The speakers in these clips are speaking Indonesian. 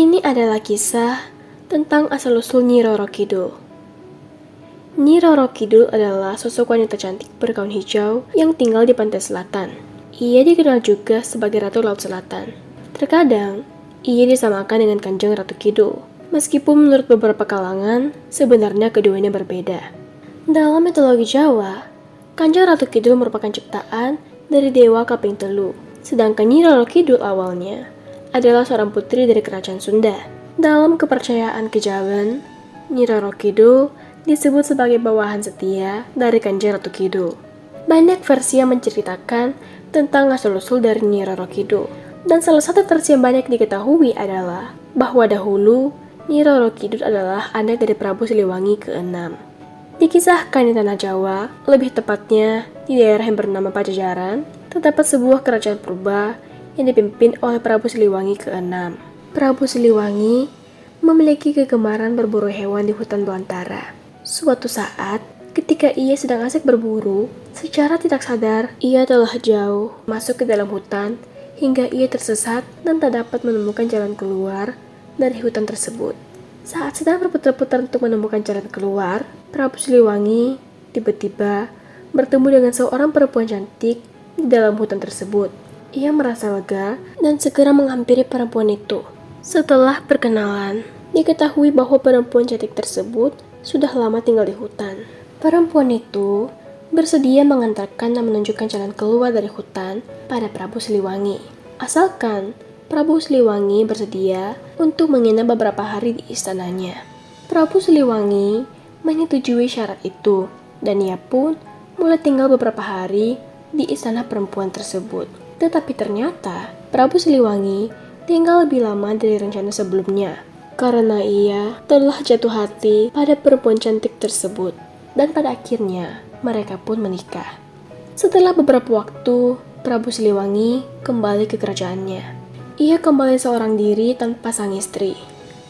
Ini adalah kisah tentang asal-usul Nyi Roro Kidul. Nyi Roro Kidul adalah sosok wanita cantik bergaun hijau yang tinggal di pantai selatan. Ia dikenal juga sebagai Ratu Laut Selatan. Terkadang, ia disamakan dengan Kanjeng Ratu Kidul. Meskipun menurut beberapa kalangan, sebenarnya keduanya berbeda. Dalam mitologi Jawa, Kanjeng Ratu Kidul merupakan ciptaan dari Dewa Kaping Telu. Sedangkan Nyi Roro Kidul awalnya adalah seorang putri dari kerajaan Sunda. Dalam kepercayaan kejawen, Nyi Roro Kidul disebut sebagai bawahan setia dari Kanjeng Ratu Kidul. Banyak versi yang menceritakan tentang asal-usul dari Nyi Roro Kidul. Dan salah satu versi yang banyak diketahui adalah bahwa dahulu Nyi Roro Kidul adalah anak dari Prabu Siliwangi ke-6. Dikisahkan di tanah Jawa, lebih tepatnya di daerah yang bernama Pajajaran, terdapat sebuah kerajaan purba yang dipimpin oleh Prabu Siliwangi ke-6. Prabu Siliwangi memiliki kegemaran berburu hewan di hutan belantara. Suatu saat, ketika ia sedang asik berburu, secara tidak sadar, ia telah jauh masuk ke dalam hutan hingga ia tersesat dan tak dapat menemukan jalan keluar dari hutan tersebut. Saat sedang berputar-putar untuk menemukan jalan keluar, Prabu Siliwangi tiba-tiba bertemu dengan seorang perempuan cantik di dalam hutan tersebut. Ia merasa lega dan segera menghampiri perempuan itu. Setelah perkenalan, diketahui bahwa perempuan cantik tersebut sudah lama tinggal di hutan. Perempuan itu bersedia mengantarkan dan menunjukkan jalan keluar dari hutan pada Prabu Siliwangi. Asalkan Prabu Siliwangi bersedia untuk menginap beberapa hari di istananya. Prabu Siliwangi menyetujui syarat itu, dan ia pun mulai tinggal beberapa hari di istana perempuan tersebut. Tetapi ternyata Prabu Siliwangi tinggal lebih lama dari rencana sebelumnya karena ia telah jatuh hati pada perempuan cantik tersebut, dan pada akhirnya mereka pun menikah. Setelah beberapa waktu, Prabu Siliwangi kembali ke kerajaannya. Ia kembali seorang diri tanpa sang istri.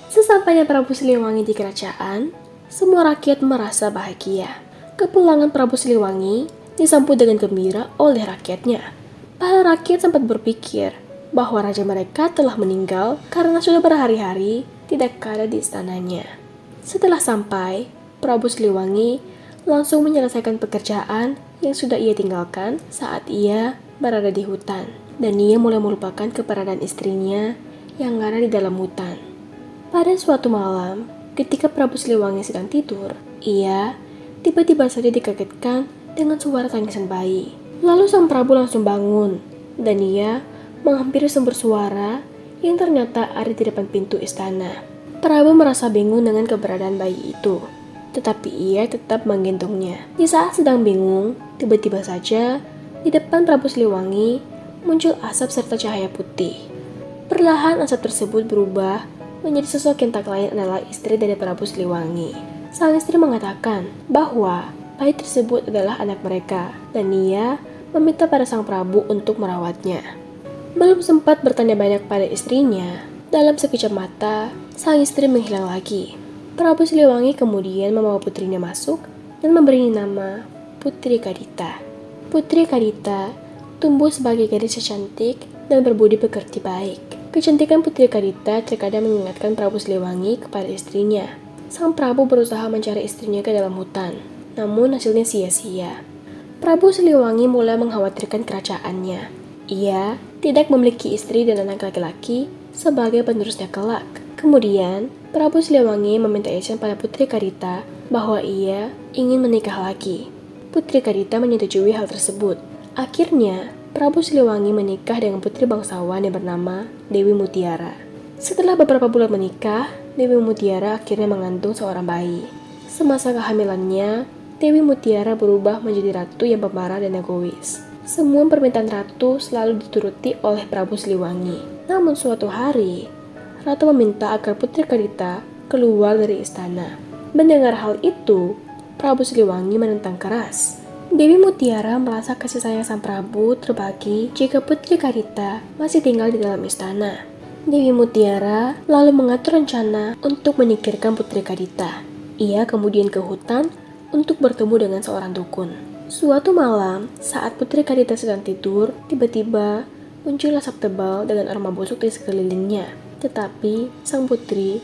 Sesampainya Prabu Siliwangi di kerajaan, semua rakyat merasa bahagia. Kepulangan Prabu Siliwangi disambut dengan gembira oleh rakyatnya. Para rakyat sempat berpikir bahwa raja mereka telah meninggal karena sudah berhari-hari tidak ada di istananya. Setelah sampai, Prabu Siliwangi langsung menyelesaikan pekerjaan yang sudah ia tinggalkan saat ia berada di hutan. Dan ia mulai melupakan keberadaan istrinya yang ada di dalam hutan. Pada suatu malam, ketika Prabu Siliwangi sedang tidur, ia tiba-tiba saja dikagetkan dengan suara tangisan bayi. Lalu sang Prabu langsung bangun, dan ia menghampiri sumber suara yang ternyata ada di depan pintu istana. Prabu merasa bingung dengan keberadaan bayi itu, tetapi ia tetap menggendongnya. Di saat sedang bingung, tiba-tiba saja di depan Prabu Siliwangi muncul asap serta cahaya putih. Perlahan asap tersebut berubah menjadi sosok yang tak lain adalah istri dari Prabu Siliwangi. Sang istri mengatakan bahwa bayi tersebut adalah anak mereka, dan ia meminta pada sang Prabu untuk merawatnya. Belum sempat bertanya banyak pada istrinya, dalam sekejap mata, sang istri menghilang lagi. Prabu Siliwangi kemudian membawa putrinya masuk dan memberi nama Putri Kadita. Putri Kadita tumbuh sebagai gadis cantik dan berbudi pekerti baik. Kecantikan Putri Kadita terkadang mengingatkan Prabu Siliwangi kepada istrinya. Sang Prabu berusaha mencari istrinya ke dalam hutan, namun hasilnya sia-sia. Prabu Siliwangi mulai mengkhawatirkan kerajaannya. Ia tidak memiliki istri dan anak laki-laki sebagai penerusnya kelak. Kemudian, Prabu Siliwangi meminta izin pada Putri Kadita bahwa ia ingin menikah lagi. Putri Kadita menyetujui hal tersebut. Akhirnya, Prabu Siliwangi menikah dengan putri bangsawan yang bernama Dewi Mutiara. Setelah beberapa bulan menikah, Dewi Mutiara akhirnya mengandung seorang bayi. Semasa kehamilannya, Dewi Mutiara berubah menjadi ratu yang pemarah dan egois. Semua permintaan ratu selalu dituruti oleh Prabu Siliwangi. Namun suatu hari, ratu meminta agar Putri Kadita keluar dari istana. Mendengar hal itu, Prabu Siliwangi menentang keras. Dewi Mutiara merasa kasih sayang sang Prabu terbagi jika Putri Kadita masih tinggal di dalam istana. Dewi Mutiara lalu mengatur rencana untuk menyingkirkan Putri Kadita. Ia kemudian ke hutan untuk bertemu dengan seorang dukun. Suatu malam, saat Putri Kadita sedang tidur, tiba-tiba muncul asap tebal dengan aroma busuk di sekelilingnya. Tetapi sang putri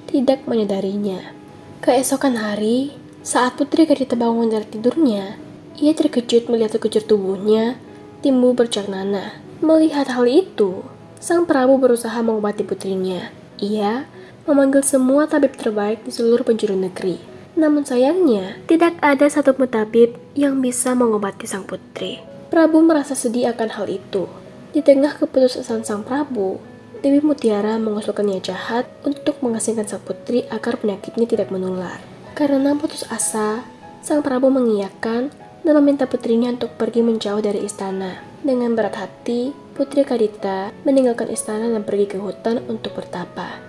tidak menyadarinya. Keesokan hari, saat Putri Kadita bangun dari tidurnya, ia terkejut melihat sekujur tubuhnya timbul bercak nanah. Melihat hal itu, sang Prabu berusaha mengobati putrinya. Ia memanggil semua tabib terbaik di seluruh penjuru negeri. Namun sayangnya, tidak ada satupun tabib yang bisa mengobati sang putri. Prabu merasa sedih akan hal itu. Di tengah keputusasaan sang Prabu, Dewi Mutiara mengusulkan niat jahat untuk mengasingkan sang putri agar penyakitnya tidak menular. Karena putus asa, sang Prabu mengiyakan dan meminta putrinya untuk pergi menjauh dari istana. Dengan berat hati, Putri Kadita meninggalkan istana dan pergi ke hutan untuk bertapa.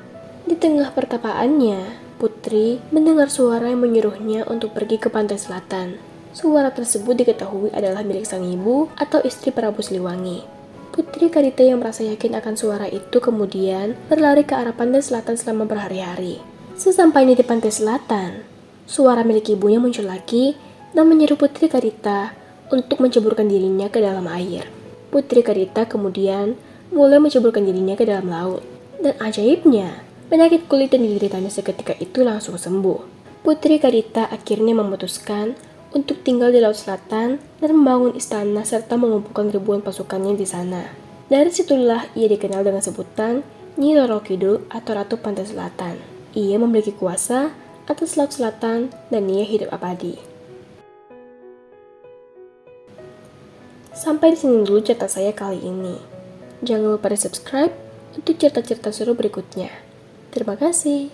Di tengah pertapaannya, Putri mendengar suara yang menyuruhnya untuk pergi ke pantai selatan. Suara tersebut diketahui adalah milik sang ibu atau istri Prabu Siliwangi. Putri Kadita yang merasa yakin akan suara itu kemudian berlari ke arah pantai selatan selama berhari-hari. Sesampainya di pantai selatan, suara milik ibunya muncul lagi dan menyeru Putri Kadita untuk menceburkan dirinya ke dalam air. Putri Kadita kemudian mulai menceburkan dirinya ke dalam laut. Dan ajaibnya, penyakit kulit yang dideritanya seketika itu langsung sembuh. Putri Kadita akhirnya memutuskan untuk tinggal di Laut Selatan dan membangun istana serta mengumpulkan ribuan pasukannya di sana. Dari situlah ia dikenal dengan sebutan Nyi Roro Kidul atau Ratu Pantai Selatan. Ia memiliki kuasa atas Laut Selatan dan ia hidup abadi. Sampai di sini dulu cerita saya kali ini. Jangan lupa di subscribe untuk cerita-cerita seru berikutnya. Terima kasih.